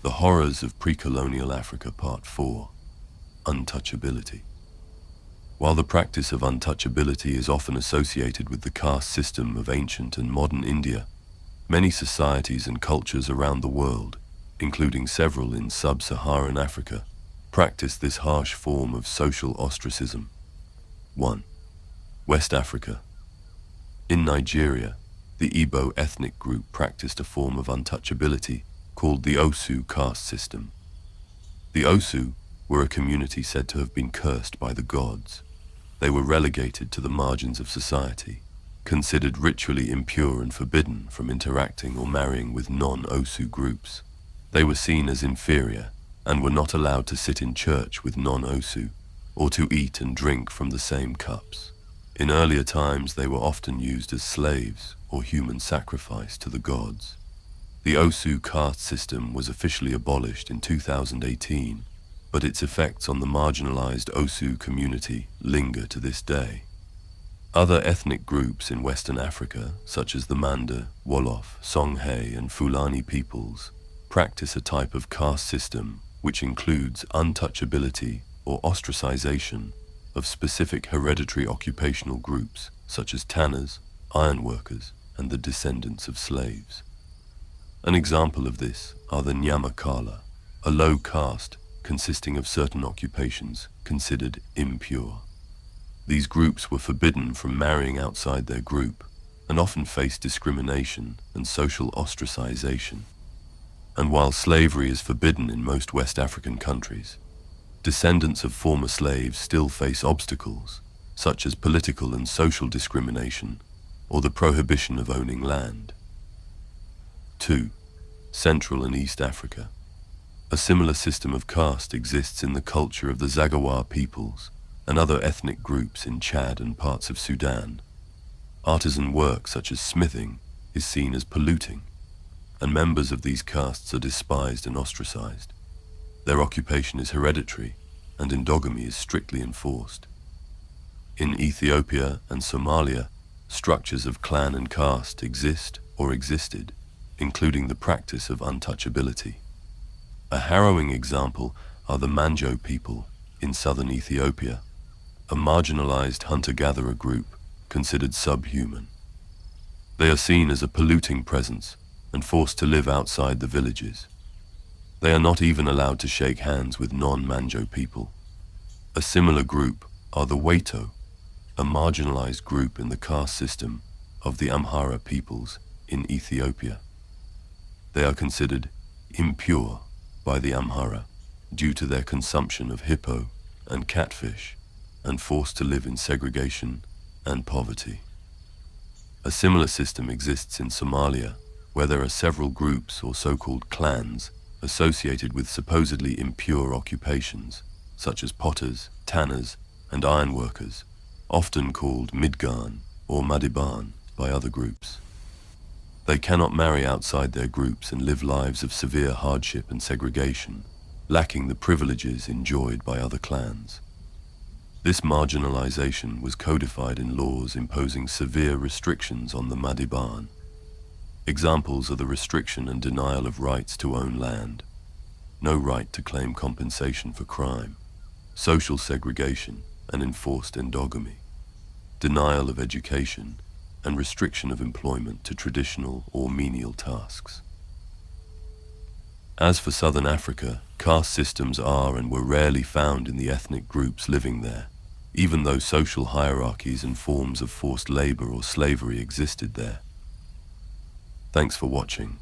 The Horrors of Precolonial Africa Part 4. Untouchability. While the practice of untouchability is often associated with the caste system of ancient and modern India, many societies and cultures around the world, including several in sub-Saharan Africa, practice this harsh form of social ostracism. 1. West Africa. In Nigeria, the Igbo ethnic group practiced a form of untouchability called the Osu caste system. The Osu were a community said to have been cursed by the gods. They were relegated to the margins of society, considered ritually impure and forbidden from interacting or marrying with non-Osu groups. They were seen as inferior and were not allowed to sit in church with non-Osu or to eat and drink from the same cups. In earlier times, they were often used as slaves or human sacrifice to the gods. The Osu caste system was officially abolished in 2018, but its effects on the marginalized Osu community linger to this day. Other ethnic groups in Western Africa, such as the Manda, Wolof, Songhay, and Fulani peoples, practice a type of caste system which includes untouchability or ostracization of specific hereditary occupational groups such as tanners, ironworkers, and the descendants of slaves. An example of this are the Nyamakala, a low caste consisting of certain occupations considered impure. These groups were forbidden from marrying outside their group and often faced discrimination and social ostracization. And while slavery is forbidden in most West African countries, descendants of former slaves still face obstacles, such as political and social discrimination or the prohibition of owning land. 2. Central and East Africa. A similar system of caste exists in the culture of the Zaghawa peoples and other ethnic groups in Chad and parts of Sudan. Artisan work such as smithing is seen as polluting, and members of these castes are despised and ostracized. Their occupation is hereditary, and endogamy is strictly enforced. In Ethiopia and Somalia, structures of clan and caste exist or existed, including the practice of untouchability. A harrowing example are the Manjo people in southern Ethiopia, a marginalized hunter-gatherer group considered subhuman. They are seen as a polluting presence and forced to live outside the villages. They are not even allowed to shake hands with non-Manjo people. A similar group are the Weto, a marginalized group in the caste system of the Amhara peoples in Ethiopia. They are considered impure by the Amhara due to their consumption of hippo and catfish and forced to live in segregation and poverty. A similar system exists in Somalia, where there are several groups or so-called clans associated with supposedly impure occupations, such as potters, tanners, and ironworkers, often called Midgan or Madiban by other groups. They cannot marry outside their groups and live lives of severe hardship and segregation, lacking the privileges enjoyed by other clans. This marginalization was codified in laws imposing severe restrictions on the Madiban. Examples are the restriction and denial of rights to own land, no right to claim compensation for crime, social segregation and enforced endogamy, denial of education, and restriction of employment to traditional or menial tasks. As for Southern Africa, caste systems are and were rarely found in the ethnic groups living there, even though social hierarchies and forms of forced labor or slavery existed there. Thanks for watching.